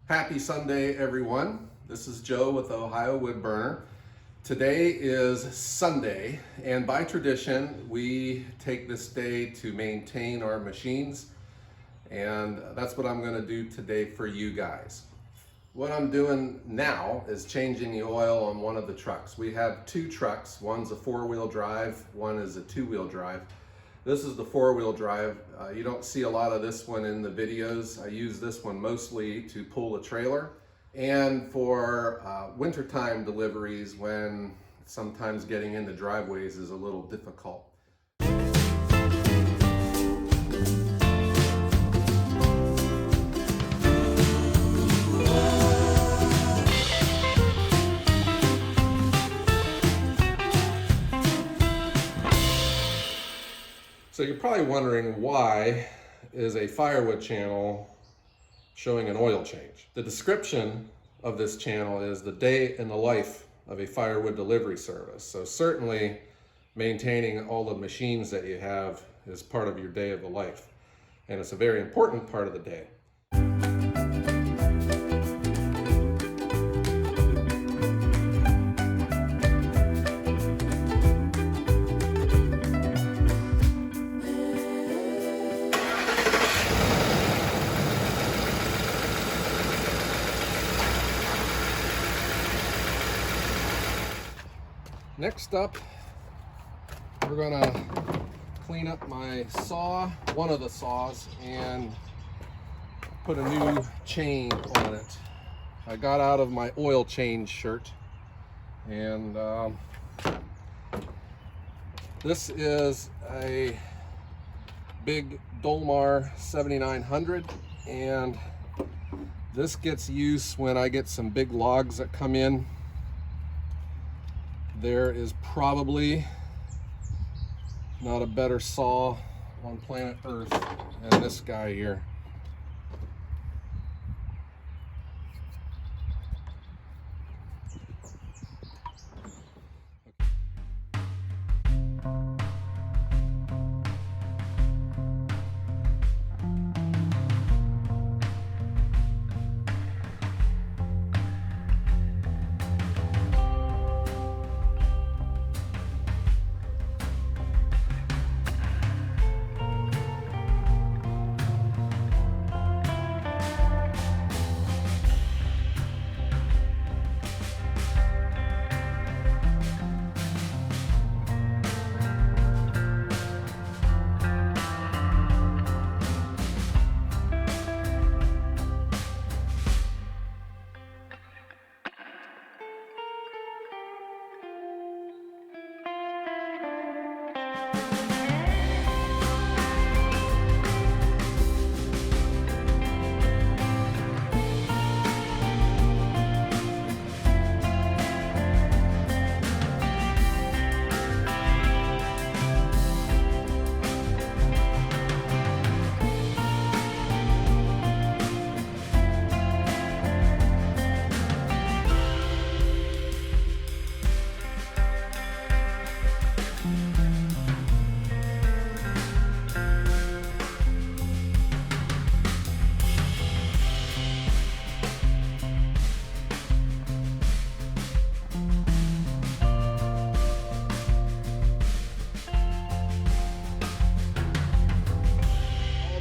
Happy Sunday, everyone. This is Joe with the Ohio Wood Burner. Today is Sunday, and by tradition, we take this day to maintain our machines, and that's what I'm gonna do today for you guys. What I'm doing now is changing the oil on one of the trucks. We have two trucks. One's a four-wheel drive, one is a two-wheel drive. This is the four-wheel drive. You don't see a lot of this one in the videos. I use this one mostly to pull a trailer and for wintertime deliveries when sometimes getting into driveways is a little difficult. So you're probably wondering, why is a Firewood channel showing an oil change? The description of this channel is the day in the life of a Firewood delivery service. So certainly maintaining all the machines that you have is part of your day of the life. And it's a very important part of the day. Next up, we're gonna clean up my saw, one of the saws, and put a new chain on it. I got out of my oil change shirt, and this is a big Dolmar 7900, and this gets used when I get some big logs that come in. There is probably not a better saw on planet Earth than this guy here.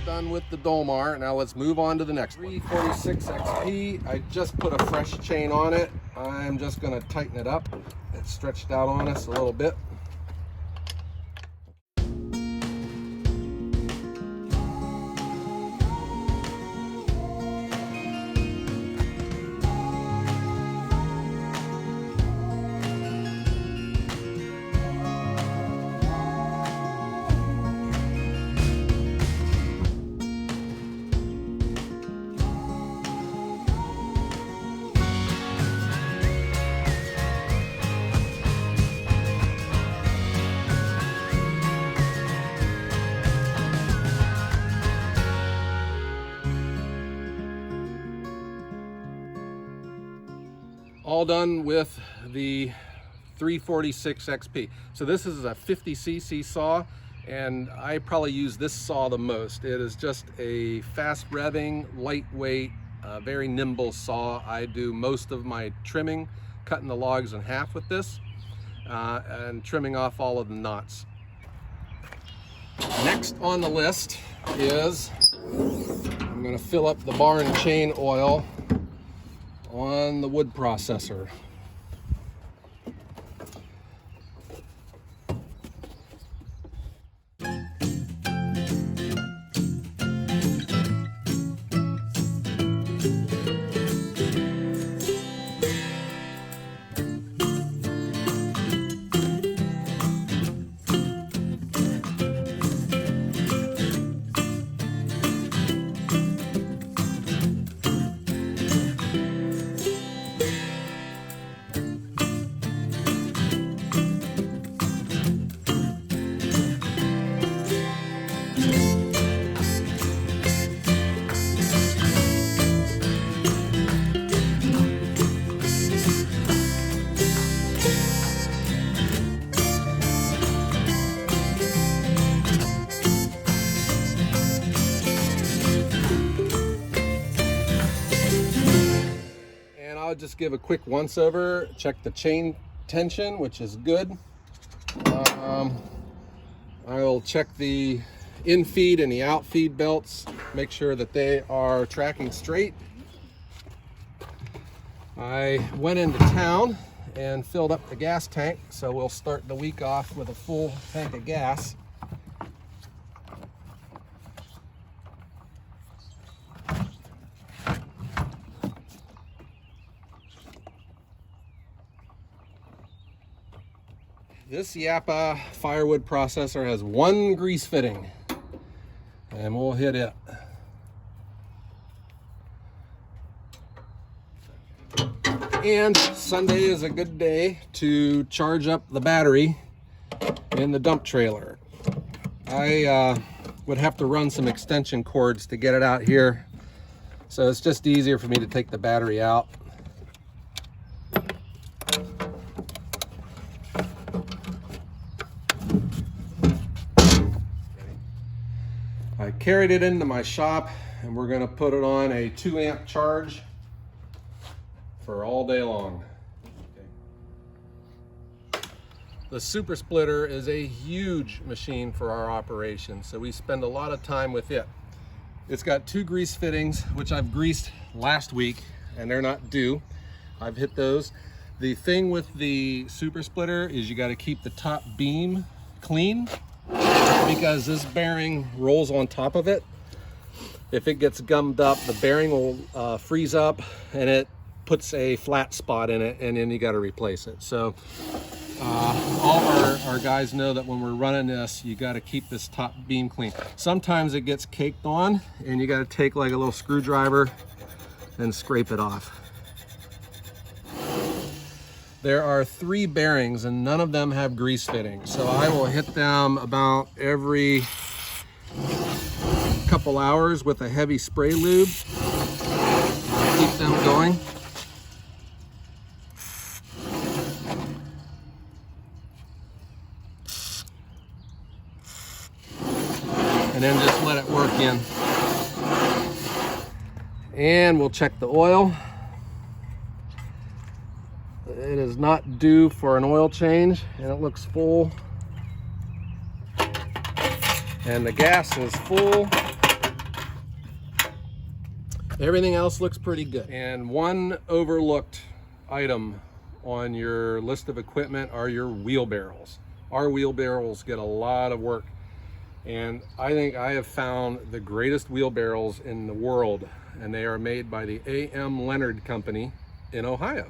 Done with the Dolmar. Now let's move on to the next one. 346 XP. I just put a fresh chain on it. I'm just going to tighten it up. It's stretched out on us a little bit. all done with the 346 XP. So this is a 50cc saw, and I probably use this saw the most. It is just a fast revving, lightweight, a very nimble saw. I do most of my trimming, cutting the logs in half with this, and trimming off all of the knots. Next on the list is I'm going to fill up the bar and chain oil on the wood processor. I'll just give a quick once over, check the chain tension, which is good. I will check the in-feed and the out-feed belts, make sure that they are tracking straight. I went into town and filled up the gas tank, so we'll start the week off with a full tank of gas. This Yappa Firewood processor has one grease fitting, and we'll hit it. And Sunday is a good day to charge up the battery in the dump trailer. I would have to run some extension cords to get it out here, so it's just easier for me to take the battery out. I carried it into my shop, and we're going to put it on a 2-amp charge for all day long. The super splitter is a huge machine for our operation, so we spend a lot of time with it. It's got 2 grease fittings, which I've greased last week, and they're not due. I've hit those. The thing with the super splitter is you got to keep the top beam clean, because this bearing rolls on top of it. If it gets gummed up, the bearing will freeze up, and it puts a flat spot in it, and then you got to replace it. So all our guys know that when we're running this, you got to keep this top beam clean. Sometimes it gets caked on, and you got to take like a little screwdriver and scrape it off. There are 3 bearings, and none of them have grease fittings, so I will hit them about every couple hours with a heavy spray lube. Keep them going. And then just let it work in. And we'll check the oil. It is not due for an oil change, and it looks full. And the gas is full. Everything else looks pretty good. And one overlooked item on your list of equipment are your wheelbarrows. Our wheelbarrows get a lot of work, and I think I have found the greatest wheelbarrows in the world, and they are made by the Leonard company in Ohio.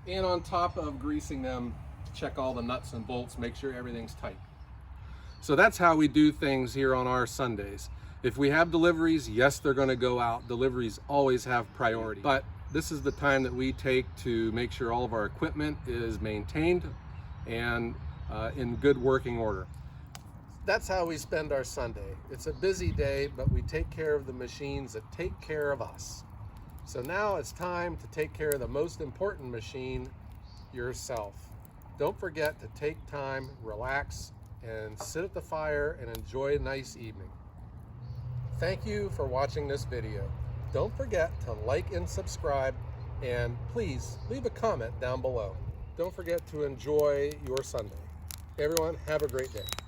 And on top of greasing them, check all the nuts and bolts, make sure everything's tight. So that's how we do things here on our Sundays. If we have deliveries, yes, they're going to go out. Deliveries always have priority. But this is the time that we take to make sure all of our equipment is maintained and in good working order. That's how we spend our Sunday. It's a busy day, but we take care of the machines that take care of us. So now it's time to take care of the most important machine, yourself. Don't forget to take time, relax, and sit at the fire and enjoy a nice evening. Thank you for watching this video. Don't forget to like and subscribe, and please leave a comment down below. Don't forget to enjoy your Sunday. Everyone, have a great day.